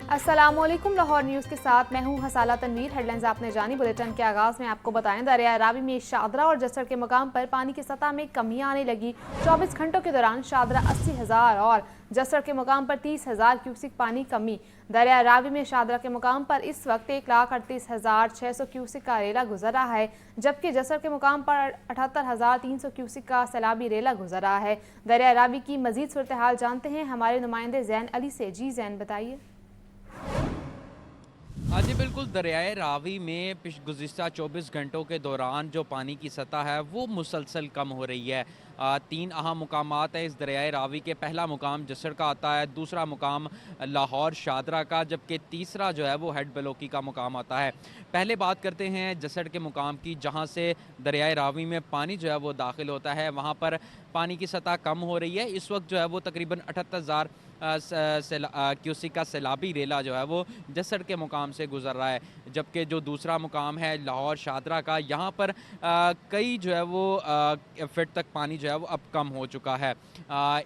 अस्सलामुअलैकुम। लाहौर न्यूज़ के साथ मैं हूं हसाला तनवीर। हेडलाइंस आपने जानी। बुलेटिन के आगाज़ में आपको बताएं, दरिया रावी में शादरा और जसड़ के मुकाम पर पानी की सतह में कमी आने लगी। 24 घंटों के दौरान शादरा 80,000 और जसड़ के मुकाम पर 30,000 क्यूसिक पानी कमी। दरिया रावी में शादरा के मुकाम पर इस वक्त 1,38,600 क्यूसिक का रेला गुजर रहा है, जबकि जसड़ के मुकाम पर 78,300 क्यूसिक का सैलाबी रेला गुजर रहा है। दरिया रावी की मजीद सूरत हाल जानते हैं हमारे नुमाइंदे जैन अली से। जी जैन, बताइए। हाँ जी बिल्कुल, दरियाए रावी में गुज़िश्ता 24 घंटों के दौरान जो पानी की सतह है वो मुसलसल कम हो रही है। 3 अहम मुकामात है इस दरियाए रावी के। पहला मुकाम जसड़ का आता है, दूसरा मुकाम लाहौर शादरा का, जबकि तीसरा जो है वो हेड बलोकी का मुकाम आता है। पहले बात करते हैं जसड़ के मुकाम की, जहाँ से दरियाए रावी में पानी जो है वो दाखिल होता है। वहाँ पर पानी की सतह कम हो रही है। इस वक्त जो है वो तकरीबन 78,000 क्यूसिक का सैलाबी रेला जो है वो जसड़ के मुकाम से गुजर रहा है, जबकि जो दूसरा मुकाम है लाहौर शादरा का, यहाँ पर कई जो है वो फिट तक पानी जो है वो अब कम हो चुका है।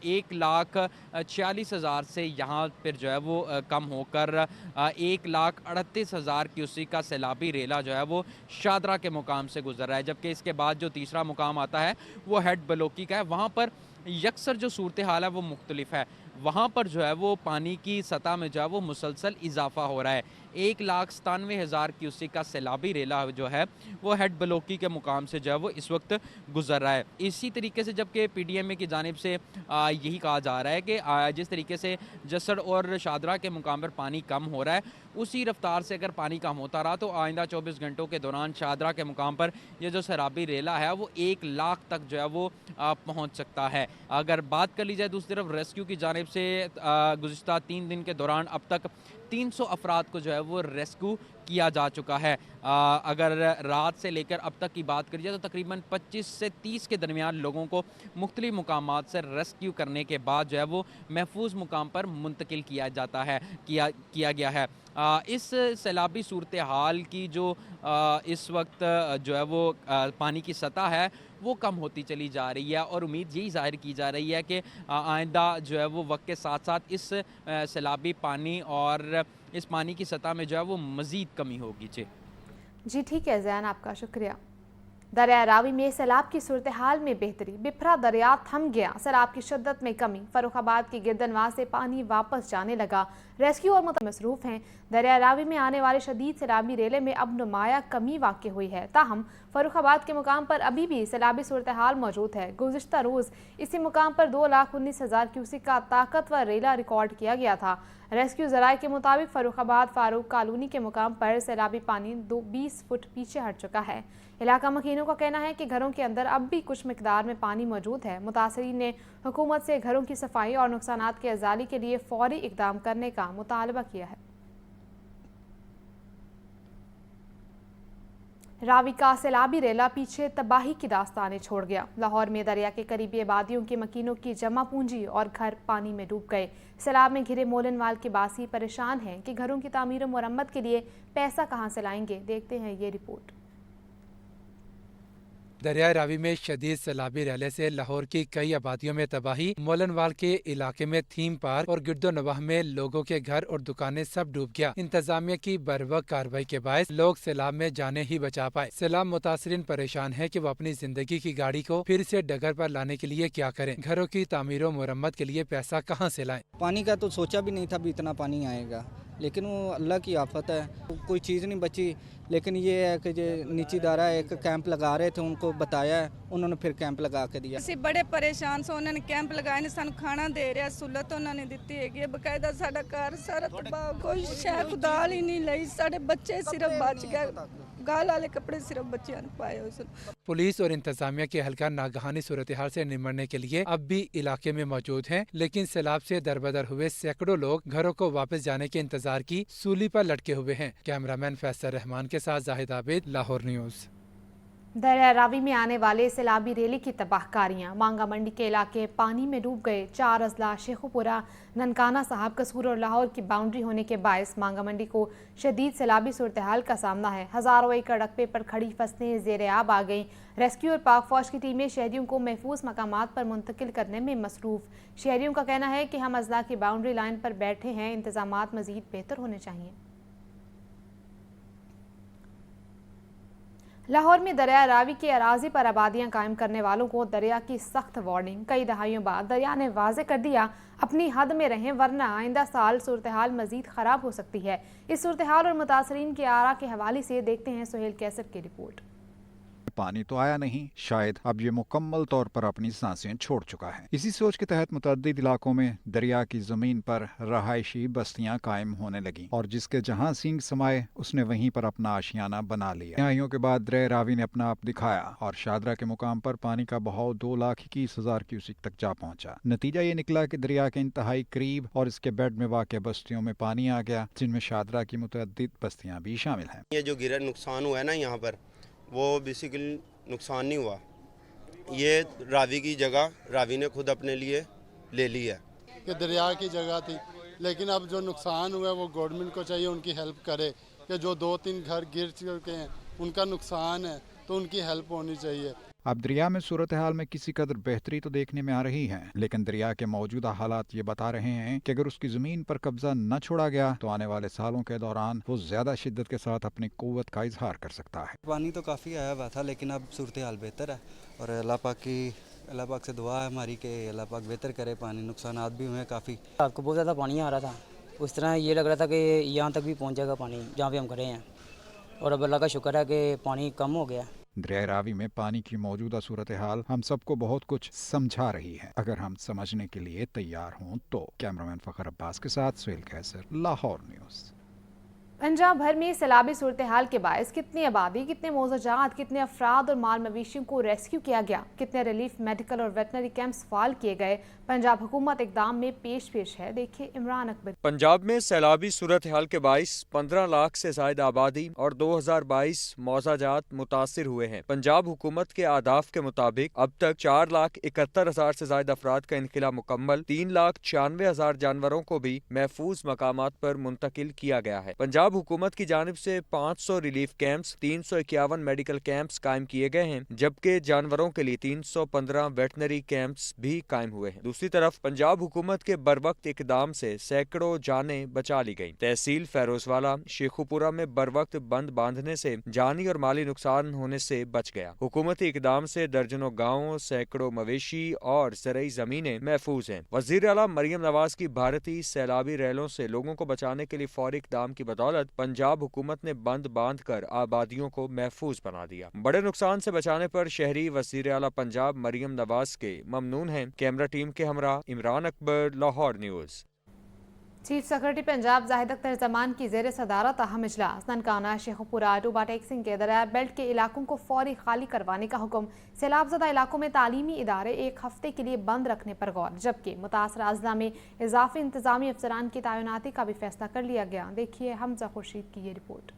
1,46,000 से यहाँ पर जो है वो कम होकर 1,38,000 क्यूसिक का सैलाबी रेला जो है वो शादरा के मुकाम से गुजर रहा है। जबकि इसके बाद जो तीसरा मुकाम आता है वो हेड बलोकी का है। वहाँ पर यकसर जो सूरत हाल है वो मुख्तलिफ है। वहाँ पर जो है वो पानी की सतह में जो है वो मुसलसल इजाफा हो रहा है। 1,97,000 क्यूसिक का सैलाबी रेला जो है वो हेड बलोकी के मुकाम से जो है वो इस वक्त गुजर रहा है। इसी तरीके से जबकि PDMA की जानिब से यही कहा जा रहा है कि जिस तरीके से जसड़ और शादरा के मुकाम पर पानी कम हो रहा है, उसी रफ्तार से अगर पानी कम होता रहा तो आइंदा 24 घंटों के दौरान शादरा के मुकाम पर ये जो सैलाबी रेला है वो 1 लाख तक जो है वो पहुँच सकता है। अगर बात कर ली जाए दूसरी तरफ रेस्क्यू की जानिब से, गुज़िश्ता 3 दिन के दौरान अब तक 300 अफराद को जो है वो रेस्क्यू किया जा चुका है। अगर रात से लेकर अब तक की बात करी जाए तो तकरीबन 25 से 30 के दरमियान लोगों को मुख्तलिफ मुकामात से रेस्क्यू करने के बाद जो है वो महफूज मुकाम पर मुंतकिल किया जाता है किया गया है। इस सैलाबी सूरत हाल की जो इस वक्त जो है वो पानी की सतह है वो कम होती चली जा रही है, और उम्मीद यही जाहिर की जा रही है कि आइंदा जो है वो वक्त के साथ साथ इस सैलाबी पानी और इस पानी की सतह में जो है वो मज़ीद कमी होगी। जी ठीक है जैन, आपका शुक्रिया। दरिया रावी में सैलाब की सूरत हाल में बेहतरी। बिफरा दरिया थम गया, सैलाब की शिद्दत में कमी। फर्रुखाबाद की गिरदनवां से पानी वापस जाने लगा। रेस्क्यू और मसरूफ हैं। दरिया रावी में आने वाले शदीद सैलाबी रेले में अब नुमाया कमी वाक़ हुई है। ताहम फर्रुखाबाद के मुकाम पर अभी भी सैलाबी सूरत हाल मौजूद है। गुज़िश्ता रोज़ इसी मुकाम पर 2,19,000 क्यूसिक का ताकतवर रेला रिकॉर्ड किया गया था। रेस्क्यू ज़राए के मुताबिक फर्रुखाबाद फारूक कॉलोनी के मुकाम पर सैलाबी पानी 20 फुट पीछे हट चुका है। इलाका मकीनों का कहना है कि घरों के अंदर अब भी कुछ मिकदार में पानी मौजूद है। मुतासरीन ने हुकूमत से घरों की सफाई और नुकसानात के अजाली के लिए फौरी इकदाम करने का मुतालबा किया है। रावी का सैलाबी रेला पीछे तबाही की दास्तानें छोड़ गया। लाहौर में दरिया के करीबी आबादियों के मकीनों की जमा पूंजी और घर पानी में डूब गए। सैलाब में घिरे मोलनवाल के बासी परेशान हैं कि घरों की तामीर और मरम्मत के लिए पैसा कहां से लाएंगे। देखते हैं ये रिपोर्ट। दरिया रावी में शदीद सैलाबी रेले से लाहौर की कई आबादियों में तबाही। मोलनवाल के इलाके में थीम पार्क और गिरदो नवाह में लोगों के घर और दुकानें सब डूब गया। इंतजामिया की बरवक्त कार्रवाई के बायस लोग सैलाब में जाने ही बचा पाए। सैलाब मुतासरीन परेशान है कि वो अपनी जिंदगी की गाड़ी को फिर से डगर पर लाने के लिए क्या करें। घरों की तामीर और मुरम्मत के लिए पैसा कहाँ से लाएं। पानी का तो सोचा भी नहीं था भी इतना पानी आएगा, लेकिन वो अल्लाह की आफत है, कोई चीज़ नहीं बची। लेकिन ये है कि जो नीची दारा एक कैंप लगा रहे थे, उनको बताया है, उन्होंने फिर कैंप लगा के दिया। ਅਸੀਂ बड़े परेशान से उन्होंने कैंप लगाए ने, ਸਾਨੂੰ ਖਾਣਾ ਦੇ ਰਿਹਾ, ਸਹੂਲਤ ਉਹਨਾਂ ਨੇ ਦਿੱਤੀ ਹੈਗੀ ਹੈ। ਬਕਾਇਦਾ ਸਾਡਾ ਘਰ ਸਾਰਾ ਤਬਾਹ, ਕੋਈ ਸ਼ੈ ਖੁਦਾਲ ਹੀ ਨਹੀਂ ਲਈ। ਸਾਡੇ ਬੱਚੇ ਸਿਰਫ ਬਚ ਗਏ, गाल वाले कपड़े सिर्फ बच्चे पाए हुए। पुलिस और इंतजामिया के हल्का नागहानी सूरत हाल से निमटने के लिए अब भी इलाके में मौजूद हैं, लेकिन सैलाब से दरबदर हुए सैकड़ों लोग घरों को वापस जाने के इंतजार की सूली पर लटके हुए हैं। कैमरामैन फैसल रहमान के साथ जाहिद आबिद, लाहौर न्यूज़। दरिया रावी में आने वाले सैलाबी रेले की तबाहकारियां। मांगा मंडी के इलाके पानी में डूब गए। 4 अजला शेखुपुरा, ननकाना साहब कसूर और लाहौर की बाउंड्री होने के बायस मांगा मंडी को शदीद सैलाबी सूरत हाल का सामना है। हजारों एकड़ रकबे पर खड़ी फसलें ज़ेर आब आ गईं। रेस्क्यू और पाक फौज की टीमें शहरियों को महफूज मकामात पर मुंतकिल करने में मसरूफ। शहरियों का कहना है कि हम अजला की बाउंड्री लाइन पर बैठे हैं, इंतजामात मजीद बेहतर होने चाहिए। लाहौर में दरिया रावी की अराजी पर आबादियां कायम करने वालों को दरिया की सख्त वार्निंग। कई दहाइयों बाद दरिया ने वाजे कर दिया अपनी हद में रहें, वरना आइंदा साल सूरत हाल मजीद खराब हो सकती है। इस सूरत हाल और मुतासरीन के आरा के हवाले से देखते हैं सुहेल कैसर की रिपोर्ट। पानी तो आया नहीं, शायद अब ये मुकम्मल तौर पर अपनी सांसें छोड़ चुका है। इसी सोच के तहत मुतअद्दिद इलाकों में दरिया की जमीन पर रहायशी बस्तियां कायम होने लगी और जिसके जहां सींग समाये उसने वहीं पर अपना आशियाना बना लिया। दहाइयों के बाद दरिया रावी ने अपना आप दिखाया और शादरा के मुकाम पर पानी का बहाव 2,21,000 क्यूसिक तक जा पहुंचा। नतीजा ये निकला कि दरिया के इंतहाई करीब और इसके बेड में वाक़ बस्तियों में पानी आ गया, जिनमें शादरा की मुतअद्दिद बस्तियां भी शामिल हैं। ये जो गिरा नुकसान हुआ है ना यहाँ पर, वो बेसिकली नुकसान नहीं हुआ, ये रावी की जगह रावी ने खुद अपने लिए ले ली है। कि दरिया की जगह थी, लेकिन अब जो नुकसान हुआ है वो गवर्नमेंट को चाहिए उनकी हेल्प करे। कि जो 2-3 घर गिर चुके हैं उनका नुकसान है तो उनकी हेल्प होनी चाहिए। अब दरिया में सूरत हाल में किसी कदर बेहतरी तो देखने में आ रही है, लेकिन दरिया के मौजूदा हालात ये बता रहे हैं कि अगर उसकी जमीन पर कब्जा न छोड़ा गया तो आने वाले सालों के दौरान वो ज्यादा शिद्दत के साथ अपनी कुव्वत का इजहार कर सकता है। पानी तो काफ़ी आया हुआ था, लेकिन अब सूरत हाल बेहतर है और अल्लाह पाक से दुआ है हमारी कि अल्लाह पाक बेहतर करे। पानी नुकसानात भी हुए हैं काफ़ी। आपको बहुत ज़्यादा पानी आ रहा था, उस तरह ये लग रहा था कि यहाँ तक भी पहुँच जाएगा पानी जहाँ पे हम खड़े हैं, और अब अल्लाह का शुक्र है कि पानी कम हो गया। दरिया रावी में पानी की मौजूदा सूरत हाल हम सबको बहुत कुछ समझा रही है, अगर हम समझने के लिए तैयार हों तो। कैमरामैन फखर अब्बास के साथ सुहेल कैसर, लाहौर न्यूज़। पंजाब भर में सैलाबी सूरत हाल के बायस कितनी आबादी, कितने मोजाजात, कितने अफराद और माल मवेशियों को रेस्क्यू किया गया, कितने रिलीफ मेडिकल और वेटनरी कैंप्स फाल किए गए, पंजाब हुकूमत इकदाम में पेश है। देखिए इमरान अकबर। पंजाब में सैलाबी सूरत हाल के बायस 15 लाख से ज्यादा आबादी और 2022 मौजाजात मुतासिर हुए हैं। पंजाब हुकूमत के आदाफ के मुताबिक अब तक 4,71,000 से ज्यादा अफराद का इनखिला मुकम्मल, 3,96,000 जानवरों को भी महफूज मकामात पर मुंतकिल किया गया है। पंजाब हुकूमत की जानिब से 500 रिलीफ कैंप्स, 351 मेडिकल कैंप्स कायम किए गए हैं, जबकि जानवरों के लिए 315 वेटनरी कैंप्स भी कायम हुए हैं। दूसरी तरफ पंजाब हुकूमत के बरवक्त इकदाम से सैकड़ों जानें बचा ली गईं। तहसील फैरोजवाला शेखुपुरा में बरवक्त बंद बांधने से जानी और माली नुकसान होने से बच गया। हुकूमती इकदाम से दर्जनों गाँव, सैकड़ों मवेशी और ज़रई ज़मीनें महफूज हैं। वज़ीर आला मरियम नवाज की भारतीय सैलाबी रेलों से लोगों को बचाने के लिए फौरी इकदाम की बदौलत पंजाब हुकूमत ने बंद बांध कर आबादियों को महफूज बना दिया। बड़े नुकसान से बचाने पर शहरी वज़ीर आला पंजाब मरियम नवाज के ममनून हैं। कैमरा टीम के हमरा Imran Akbar, Lahore news. Chief secretary Punjab Zahid Akhtar Zaman की ज़ेर सदारत अहम इजलास। ननकाना शेखुपुरा टूबा टेक्सिंग के दरिया बेल्ट के इलाकों को फौरी खाली करवाने का हुक्म। सैलाबज़दा इलाकों में तालीमी इदारे 1 हफ्ते के लिए बंद रखने पर गौर, जबकि मुतासरा अजला में इजाफी इंतजामी अफसरान की तैनाती का भी फैसला कर लिया गया। देखिए हमजा खुर्शीद की ये रिपोर्ट।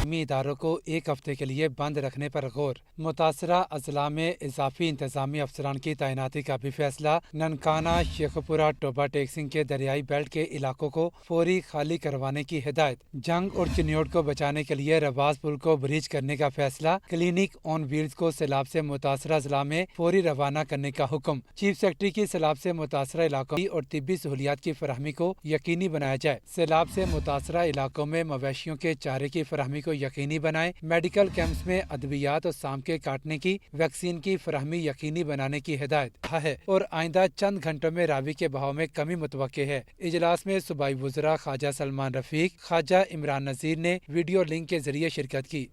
इदारों को 1 हफ्ते के लिए बंद रखने पर गौर, मुतासरा अजला में इजाफी इंतजामी अफसरान की तैनाती का भी फैसला। ननकाना शेखपुरा टोबा टेक्सिंग के दरियाई बेल्ट के इलाकों को फौरी खाली करवाने की हिदायत। जंग और चिन्योट को बचाने के लिए रवास पुल को ब्रिज करने का फैसला। क्लिनिक ऑन व्हील्स को सैलाब से मुतासरा अजला में फौरी रवाना करने का हुक्म। चीफ सेक्रेटरी की सैलाब से मुतासरा इलाकों और तिब्बी सहूलियात की फराहमी को यकीनी बनाया जाए। सैलाब से मुतासरा इलाकों में मवेशियों के चारे की फराहमी को यकीनी बनाए। मेडिकल कैंप्स में अद्वियात और सांप के काटने की वैक्सीन की फराहमी यकीनी बनाने की हिदायत है और आइंदा चंद घंटों में रावी के बहाव में कमी मुतवक्के है। इजलास में सूबाई वज़रा ख्वाजा सलमान रफीक, ख्वाजा इमरान नज़ीर ने वीडियो लिंक के जरिए शिरकत की।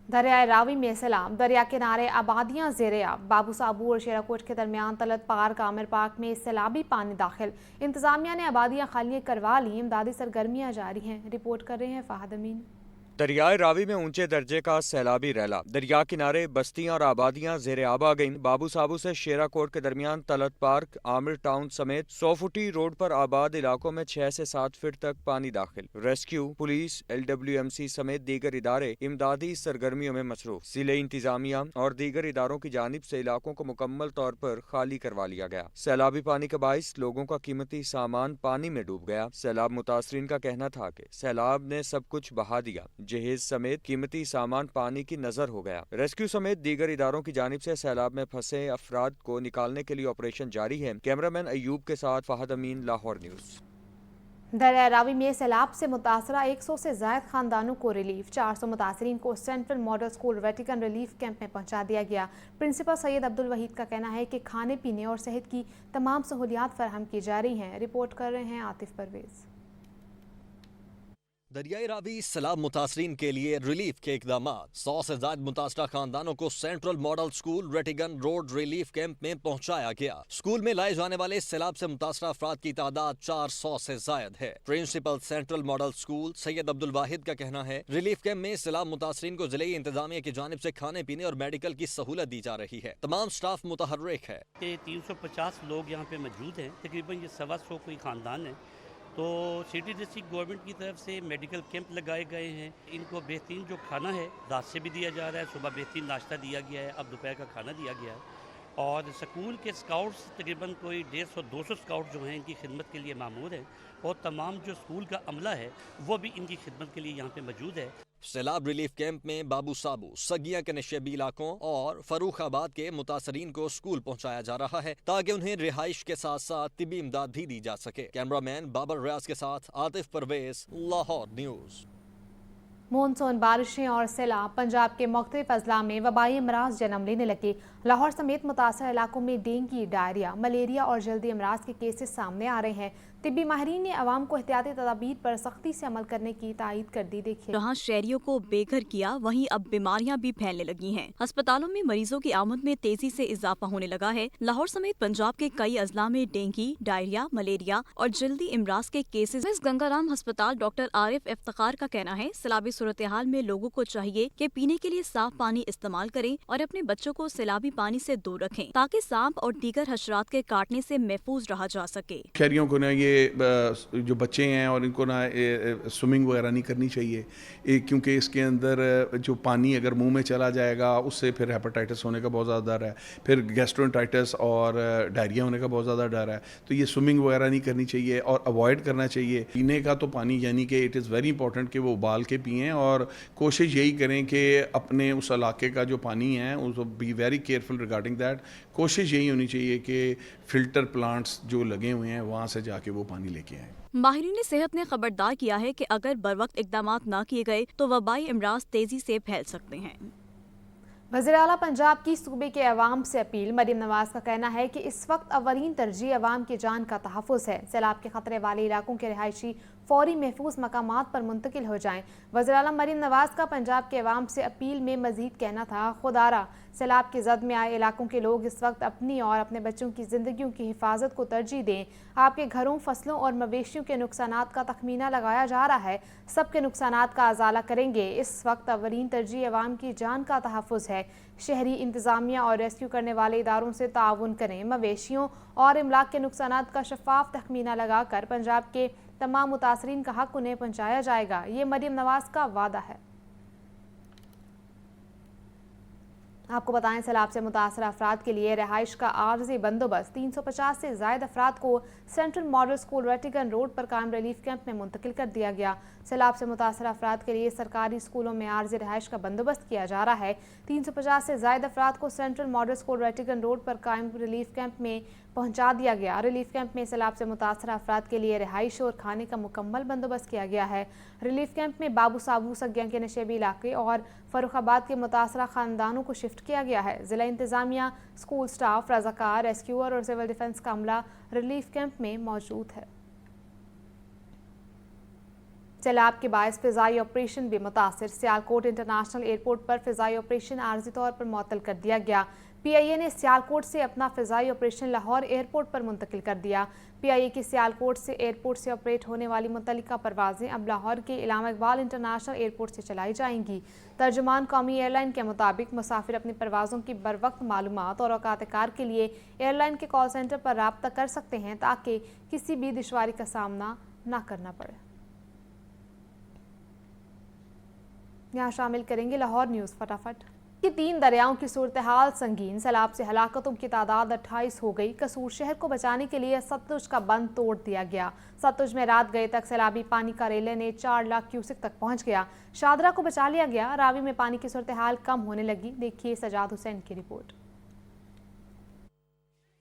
दरिया रावी में सैलाब, दरिया किनारे आबादियां ज़ेरे आब। बाबू साबू और शेराकोट के दरमियान तलत पार्क आमिर पार्क में सैलाबी पानी दाखिल। इंतजामिया ने आबादियां खाली करवा ली। इमदादी सरगर्मियां जारी हैं। रिपोर्ट कर रहे हैं फाहद अमीन। दरियाए रावी में ऊंचे दर्जे का सैलाबी रैला। दरिया किनारे बस्तियां और आबादियां ज़ेरे आब आ गईं। बाबू साबू से शेरा कोट के दरमियान तलत पार्क, आमिर टाउन समेत 100 फुटी रोड पर आबाद इलाकों में 6 से 7 फीट तक पानी दाखिल। रेस्क्यू, पुलिस, LWMC समेत दीगर इदारे इमदादी सरगर्मियों में मसरूफ। जिले इंतजामिया और दीगर इदारों की जानिब से इलाकों को मुकम्मल तौर पर खाली करवा लिया गया। सैलाबी पानी के बाइस लोगों का कीमती सामान पानी में डूब गया। सैलाब मुतासरीन का कहना था कि सैलाब ने सब कुछ बहा दिया। जहेज समेत कीमती सामान पानी की नजर हो गया। रेस्क्यू समेत दीगर इदारों की जानिब से सैलाब में फंसे अफराद को निकालने के लिए ऑपरेशन जारी है। कैमरामैन अयूब के साथ फहद अमीन, लाहौर न्यूज़। दरिया रावी में सैलाब से मुतासरा 100 से ज़ायद खानदानों को रिलीफ। 400 मुतासरीन को central model school Vatican relief camp में पहुंचा दिया गया। प्रिंसिपल सैयद अब्दुल वहीद का कहना है कि खाने पीने और सेहत की तमाम सहूलियात फराहम की जा रही हैं। रिपोर्ट कर रहे हैं आतिफ परवेज़। दरियाई रावी सैलाब मुतासरीन के लिए रिलीफ के इकदाम। 100 से ज्यादा मुतासरा खानदानों को central model school Rattigan road relief camp में पहुंचाया गया। स्कूल में लाए जाने वाले सैलाब से मुतासरा अफराद की तादाद 400 से ज्यादा है। Principal central model school Syed Abdul Wahid का कहना है, रिलीफ कैंप में सैलाब मुतासरीन को जिले इंतजामिया की जानिब से खाने पीने और मेडिकल की सहूलत दी जा रही है। तमाम स्टाफ मुतहर्रिक है। 350 लोग यहाँ पे मौजूद हैं। तकरीबन ये 125 कोई खानदान है। तो सिटी डिस्ट्रिक्ट गवर्नमेंट की तरफ से मेडिकल कैंप लगाए गए हैं। इनको बेहतरीन जो खाना है रात से भी दिया जा रहा है, सुबह बेहतरीन नाश्ता दिया गया है, अब दोपहर का खाना दिया गया है। और स्कूल के स्काउट्स तकरीबन कोई 150-200 स्काउट जो हैं इनकी खिदमत के लिए मामूर हैं। और तमाम जो स्कूल का अमला है वो भी इनकी खिदमत के लिए यहाँ पे मौजूद है। सैलाब रिलीफ कैंप में बाबू साबू, सगिया के नशेबी इलाकों और फरूखाबाद के मुतासरीन को स्कूल पहुंचाया जा रहा है ताकि उन्हें रिहाइश के साथ साथ तिबी इमदाद भी दी जा सके। कैमरामैन बाबर रियाज के साथ आतिफ परवेज, लाहौर न्यूज़। मानसून बारिशें और सैलाब पंजाब के मुख्तलिफ अजला में वबाई अमराज जन्म लेने लगे। लाहौर समेत मुतासर इलाकों में डेंगू, डायरिया, मलेरिया और जल्दी अमराज के केसेस सामने आ रहे हैं। तिब्बी माहिरीन ने अवाम को एहतियाती तदाबीर पर सख्ती से अमल करने की तायद कर दी। देखिए, जहाँ शहरियों को बेघर किया वहीं अब बीमारियां भी फैलने लगी हैं। अस्पतालों में मरीजों की आमद में तेजी से इजाफा होने लगा है। लाहौर समेत पंजाब के कई अजला में डेंगू, डायरिया, मलेरिया और जल्दी इमराज के केसेस। मिस गंगाराम अस्पताल डॉक्टर आरिफ इफ्तिकार का कहना है, सैलाबी सूरत हाल में लोगों को चाहिए कि पीने के लिए साफ पानी इस्तेमाल करें और अपने बच्चों को सैलाबी पानी से दूर रखें ताकि सांप और दीगर हशरात के काटने से महफूज रहा जा सके। शहरियों को ना ये जो बच्चे हैं और इनको ना स्विमिंग वगैरह नहीं करनी चाहिए, क्योंकि इसके अंदर जो पानी अगर मुंह में चला जाएगा उससे फिर हेपेटाइटिस होने का बहुत ज़्यादा डर है, फिर गैस्ट्रोएंटाइटिस और डायरिया होने का बहुत ज़्यादा डर है। तो ये स्विमिंग वगैरह नहीं करनी चाहिए और अवॉइड करना चाहिए। पीने का तो पानी यानी कि इट इज़ वेरी इंपॉर्टेंट कि वो उबाल के पिएँ और कोशिश यही करें कि अपने उस इलाके का जो पानी है उसको be very careful regarding that. कोशिश यही होनी चाहिए कि फिल्टर प्लांट्स जो लगे हुए हैं वहाँ से जाके वो पानी लेके आएँ। माहिरीन सेहत ने खबरदार किया है कि अगर बरवक्त इकदाम न किए गए तो वबाई इमराज तेजी से फैल सकते हैं। वज़ीर आला पंजाब की सूबे के अवाम से अपील। मरीम नवाज का कहना है कि इस वक्त अवलीन तरजीह अवाम की जान का तहफ़्फ़ुज़ है। सैलाब के खतरे वाले इलाकों के रिहायशी फौरी महफूज मकामात पर मुंतकिल हो जाएं। वज़ीर आला मरीम नवाज का पंजाब के अवाम से अपील में मज़ीद कहना था, खुदारा सैलाब के जद में आए इलाकों के लोग इस वक्त अपनी और अपने बच्चों की ज़िंदगियों की हिफाजत को तरजीह दें। आपके घरों, फसलों और मवेशियों के नुकसानात का तखमीना लगाया जा रहा है, सबके नुकसानात का अजाला करेंगे। इस वक्त अवलीन तरजीह अवाम की जान का तहफ़्फ़ुज़ है। शहरी इंतज़ामिया और रेस्क्यू करने वाले इदारों से ताउन करें। मवेशियों और इमलाक के नुकसानात का शफाफ तखमीना लगाकर पंजाब के तमाम मुतासरीन का हक उन्हें पहुँचाया जाएगा। ये मरीम नवाज का वादा है। आपको बताएं, सैलाब से मुतासर अफराद के लिए रिहाइश का आर्जी बंदोबस्त। 350 से ज़ायद अफराद को central model school Rattigan road पर कायम रिलीफ कैंप में मुंतकिल कर दिया गया। सैलाब से मुतासर अफराद के लिए सरकारी स्कूलों में आर्जी रिहाइश का बंदोबस्त किया जा रहा है। 350 से ज़ायद अफराद को central model school Rattigan road पर कायम रिलीफ कैंप में पहुंचा दिया गया। रिलीफ कैंप में सैलाब से मुतासर अफराद के लिए रिहाइश और खाने का मुकम्मल बंदोबस्त किया गया है। रिलीफ कैंप में बाबू साबू, सगिया के नशेबी इलाके और फरुखाबाद के मुतासरा खानदानों को शिफ्ट किया गया है। ज़िला इंतज़ामिया, स्कूल स्टाफ, रज़ाकार, रेस्क्यूअर और सिविल डिफेंस का अमला रिलीफ कैंप में मौजूद है। सैलाब के बायस फ़िज़ाई ऑपरेशन भी मुतासर। सियालकोट इंटरनेशनल एयरपोर्ट पर फ़िज़ाई ऑपरेशन आर्जी तौर पर मुअत्तल कर दिया गया। PIA ने सियालकोट से अपना फ़िज़ाई ऑपरेशन लाहौर एयरपोर्ट पर मुंतकिल कर दिया। PIA की सियालकोट से एयरपोर्ट से ऑपरेट होने वाली मुतल्लिका परवाज़ें अब लाहौर के इलामा इकबाल इंटरनेशनल एयरपोर्ट से चलाई जाएंगी। तर्जुमान कौमी एयरलाइन के मुताबिक मुसाफिर अपनी परवाज़ों की बरवक्त मालूमात और औकात कार के लिए एयरलाइन के कॉल सेंटर पर राब्ता कर सकते हैं ताकि किसी भी दुश्वारी का सामना न करना पड़े। यहाँ शामिल करेंगे लाहौर न्यूज़ फटाफट कि 3 दरियाओं की सूरत हाल संगीन। सैलाब से हलाकतों की तादाद 28 हो गई। कसूर शहर को बचाने के लिए सतलुज का बंद तोड़ दिया गया। सतलुज में रात गए तक सैलाबी पानी का रेले ने 4 लाख क्यूसेक तक पहुंच गया। शादरा को बचा लिया गया। रावी में पानी की सूरत हाल कम होने लगी। देखिए सजाद हुसैन की रिपोर्ट।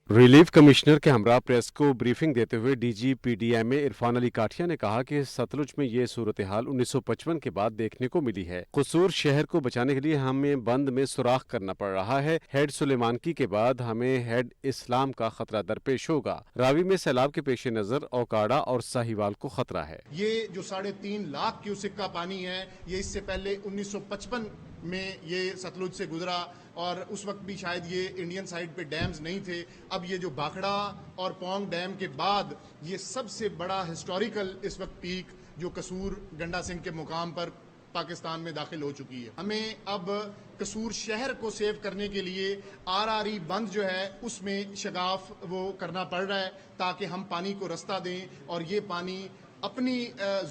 रिलीफ कमिश्नर के हमरा प्रेस को ब्रीफिंग देते हुए DG PDMA इरफान अली काठिया ने कहा कि सतलुज में ये सूरत हाल 1955 के बाद देखने को मिली है। कसूर शहर को बचाने के लिए हमें बंद में सुराख करना पड़ रहा है। हेड सुलेमानकी के बाद हमें हेड इस्लाम का खतरा दरपेश होगा। रावी में सैलाब के पेश नजर ओकाड़ा और साहिवाल को खतरा है। ये जो 3.5 लाख क्यूसेक का पानी है, ये इससे पहले 1955 में ये सतलुज से गुजरा और उस वक्त भी शायद ये इंडियन साइड पे डैम्स नहीं थे। अब ये जो बाखड़ा और पोंग डैम के बाद ये सबसे बड़ा हिस्टोरिकल इस वक्त पीक जो कसूर गंडा सिंह के मुकाम पर पाकिस्तान में दाखिल हो चुकी है। हमें अब कसूर शहर को सेव करने के लिए RRE बंद जो है उसमें शगाफ वो करना पड़ रहा है ताकि हम पानी को रास्ता दें और ये पानी अपनी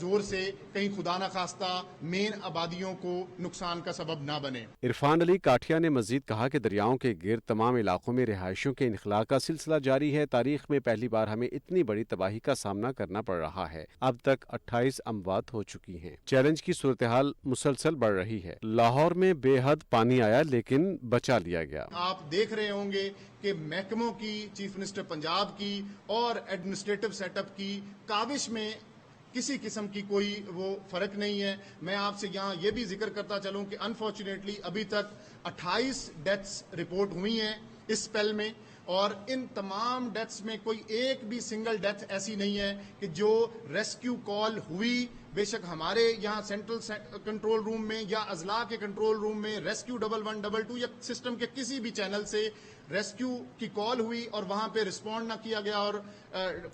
जोर से कहीं खुदा न खास्ता मेन आबादियों को नुकसान का सबब ना बने। इरफान अली काठिया ने मजीद कहा कि दरियाओं के गिर्द तमाम इलाकों में रिहायशियों के इनखला का सिलसिला जारी है। तारीख में पहली बार हमें इतनी बड़ी तबाही का सामना करना पड़ रहा है। अब तक 28 अमवात हो चुकी हैं। चैलेंज की सूरत हाल मुसलसल बढ़ रही है। लाहौर में बेहद पानी आया लेकिन बचा लिया गया। आप देख रहे होंगे कि महकमों की, चीफ मिनिस्टर पंजाब की और एडमिनिस्ट्रेटिव सेटअप की काविश में किसी किस्म की कोई वो फर्क नहीं है। मैं आपसे यहाँ ये भी जिक्र करता चलूँ कि अनफॉर्चुनेटली अभी तक 28 डेथ्स रिपोर्ट हुई हैं इस स्पेल में और इन तमाम डेथ्स में कोई एक भी सिंगल डेथ ऐसी नहीं है कि जो रेस्क्यू कॉल हुई। बेशक हमारे यहाँ सेंट्रल कंट्रोल रूम में या अजला के कंट्रोल रूम में रेस्क्यू 1122 या सिस्टम के किसी भी चैनल से रेस्क्यू की कॉल हुई और वहां पे रिस्पॉन्ड ना किया गया और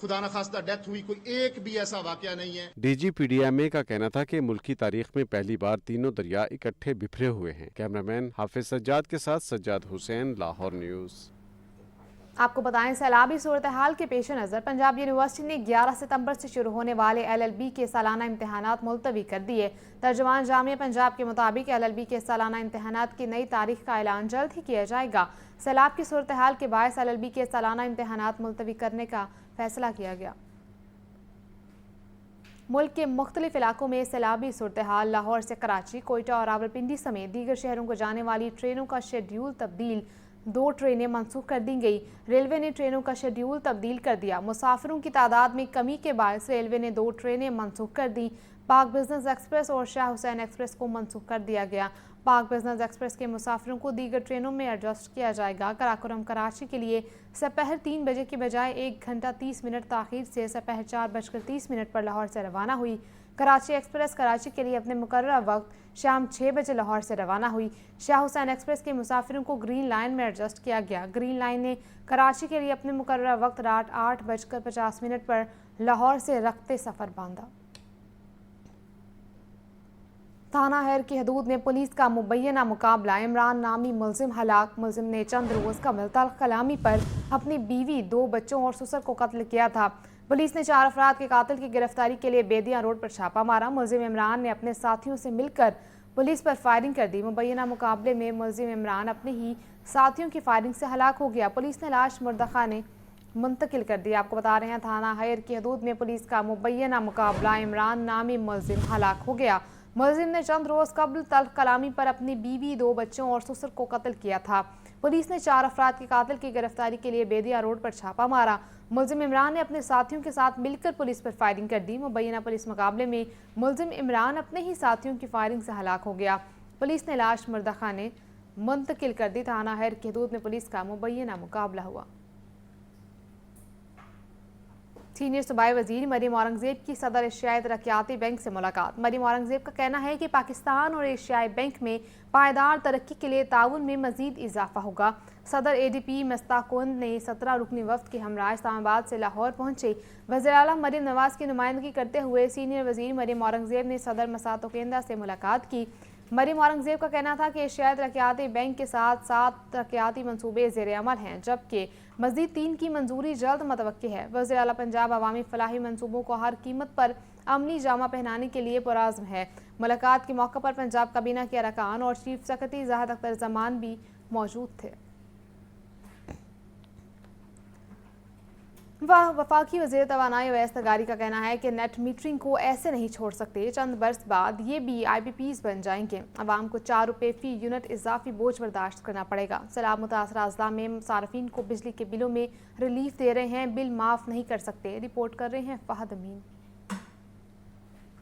खुदा न खास्ता डेथ हुई, कोई एक भी ऐसा वाकया नहीं है। DG PDMA का कहना था कि मुल्क की तारीख में पहली बार तीनों दरिया इकट्ठे बिखरे हुए हैं। कैमरामैन हाफिज सज्जाद के साथ सज्जाद हुसैन, लाहौर न्यूज़। आपको बताएं सैलाबी सूरत हाल के पेश नज़र पंजाब यूनिवर्सिटी ने 11 सितंबर से शुरू होने वाले LLB के सालाना इम्तहानात मुलतवी कर दिए। तर्जुमान जामिया पंजाब के मुताबिक LLB के सालाना इम्तहानात की नई तारीख का ऐलान जल्द ही किया जाएगा। सैलाब की सूरत हाल के बायस LLB के सालाना इम्तहानात मुलतवी करने का फैसला किया गया। मुल्क के मुख्तलिफ इलाकों में सैलाबी सूरत हाल। लाहौर से कराची, कोयटा और रावलपिंडी समेत दीगर शहरों को जाने वाली ट्रेनों का शेड्यूल तब्दील। 2 ट्रेनें मनसूख कर दी गई। रेलवे ने ट्रेनों का शेड्यूल तब्दील कर दिया। मुसाफिरों की तादाद में कमी के बायस रेलवे ने 2 ट्रेनें मनसूख कर दी। पाक बिजनेस एक्सप्रेस और शाह हुसैन एक्सप्रेस को मनसूख कर दिया गया। पाक बिजनेस एक्सप्रेस के मुसाफिरों को दीगर ट्रेनों में एडजस्ट किया जाएगा। कराकोरम कराची के लिए सपहर 3 बजे की बजाय 1 घंटा 30 मिनट ताख़ीर से सपहर 4:30 पर लाहौर से रवाना हुई। कराची एक्सप्रेस कराची के लिए अपने मुकर्रर वक्त शाम 6 बजे लाहौर से रवाना हुई। शाह हुसैन एक्सप्रेस के मुसाफिरों को ग्रीन लाइन में एडजस्ट किया गया। ग्रीन लाइन ने कराची के लिए अपने मुकर्रर वक्त रात 8:50 पर लाहौर से रखते सफ़र बांधा। थाना हैर की हदूद में पुलिस का मुबैना मुकाबला। इमरान नामी मुलजिम हलाक। मुलजिम ने चंद रोज़ का मुल्तल कलामी पर अपनी बीवी, 2 बच्चों और ससुर को कत्ल किया था। पुलिस ने 4 अफराद के कातिल की गिरफ्तारी के लिए बेदिया रोड पर छापा मारा। मुलजिम इमरान ने अपने साथियों से मिलकर पुलिस पर फायरिंग कर दी। मुबैना मुकाबले में मुलजिम इमरान अपने ही साथियों की फायरिंग से हलाक हो गया। पुलिस ने लाश मुर्दखाने मुंतकिल कर दी। आपको बता रहे हैं थाना हैर की हदूद में पुलिस का मुबैना मुकाबला। इमरान नामी मुलजिम हलाक हो गया। मुलजिम ने चंद रोज़ कबल तल्ख कलामी पर अपनी बीवी, 2 बच्चों और ससुर को कत्ल किया था। पुलिस ने 4 अफराद के कातिल की गिरफ्तारी के लिए बेदिया रोड पर छापा मारा। मुलजिम इमरान ने अपने साथियों के साथ मिलकर पुलिस पर फायरिंग कर दी। मुबैना पुलिस मुकाबले में मुलजिम इमरान अपने ही साथियों की फायरिंग से हलाक हो गया। पुलिस ने लाश मुर्दखाने मुंतकिल कर दी। थाना हैर की हदूद में पुलिस का मुबैना मुकाबला हुआ। सीनियर सूबाई वजीर मरीम औरंगजेब की सदर एशियाई तरक्याती बैंक से मुलाकात। मरीम औरंगजेब का कहना है कि पाकिस्तान और एशियाई बैंक में पायदार तरक्की के लिए ताउन में मजीद इजाफा होगा। सदर ADP मस्ताकुंद ने 17 रुकनी वफ्द के हमरा इस्लामाबाद से लाहौर पहुंचे। वज़ीर आला मरीम नवाज की नुमाइंदगी करते हुए सीनियर वजीर मरीम औरंगजेब ने सदर मसातो केंद्र से मुलाकात की। मरीम औरंगजेब का कहना था कि एशियाई तरक्याती बैंक के साथ 7 तरक्याती मंसूबे ज़ेर अमल हैं, जबकि मज़ीद 3 की मंजूरी जल्द मतवक्की है। वज़ीर आला पंजाब अवामी फलाही मंसूबों को हर कीमत पर अमली जामा पहनाने के लिए पुरज़्म है। मुलाकात के मौके पर पंजाब काबीना के अरकान और चीफ सेक्रेटरी ज़ाहिद अख्तर जमान भी मौजूद थे। वफाकी वज़ीर तवानाई अवैस तगारी का कहना है कि नेट मीटरिंग को ऐसे नहीं छोड़ सकते। चंद बरस बाद ये भी IPPs बन जाएंगे। अवाम को 4 रुपये फ़ी यूनिट इजाफी बोझ बर्दाश्त करना पड़ेगा। सैलाब मुतासरा अजला में सार्फिन को बिजली के बिलों में रिलीफ दे रहे हैं, बिल माफ़ नहीं कर सकते। रिपोर्ट कर रहे हैं फहद अमीन।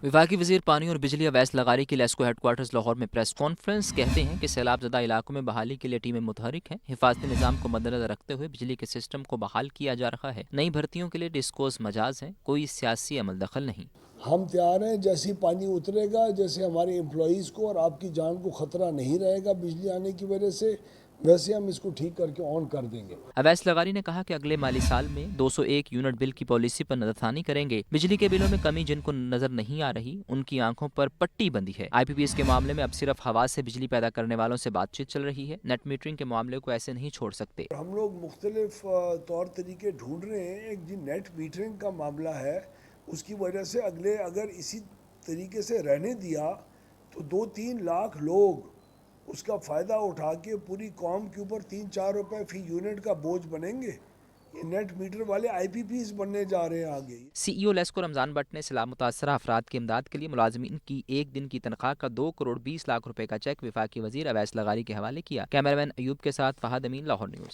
वफाकी वज़ीर पानी और बिजली अवैस लगारी की लेस्को हेडक्वार्टर्स लाहौर में प्रेस कॉन्फ्रेंस कहते हैं कि सैलाब ज़दा इलाकों में बहाली के लिए टीमें मुतहरिक हैं। हिफाजती निज़ाम को मद्देनजर रखते हुए बिजली के सिस्टम को बहाल किया जा रहा है। नई भर्तियों के लिए डिस्कोर्स मजाज हैं, कोई सियासी अमल दखल नहीं। हम तैयार हैं, जैसे पानी उतरेगा, जैसे हमारे एम्प्लॉइज़ को और आपकी जान को ख़तरा नहीं रहेगा बिजली आने की वजह से, वैसे हम इसको ठीक करके ऑन कर देंगे। अवैस लगारी ने कहा कि अगले माली साल में 201 यूनिट बिल की पॉलिसी पर नजरसानी करेंगे। बिजली के बिलों में कमी जिनको नजर नहीं आ रही उनकी आंखों पर पट्टी बंदी है। IPPs के मामले में अब सिर्फ हवा से बिजली पैदा करने वालों से बातचीत चल रही है। नेट मीटरिंग के मामले को ऐसे नहीं छोड़ सकते। हम लोग मुख्तलिफ तौर तरीके ढूंढ रहे हैं। एक जी नेट मीटरिंग का मामला है, उसकी वजह से अगर इसी तरीके से रहने दिया तो 2-3 लाख लोग उसका फ़ायदा उठा के पूरी कौम के ऊपर 3-4 रुपए फ़ी यूनिट का बोझ बनेंगे। ये नेट मीटर वाले IPPs बनने जा रहे हैं आगे। CEO लेस्को रमज़ान भट्ट ने सैलाब मुतासरा अफराद की इमदाद के लिए मुलाजमीन की एक दिन की तनख्वाह का 2 करोड़ 20 लाख रुपए का चेक वफाकी वज़ीर अवैस लगारी के हवाले किया। कैमरामैन अयूब के साथ फहद अमीन, लाहौर न्यूज़।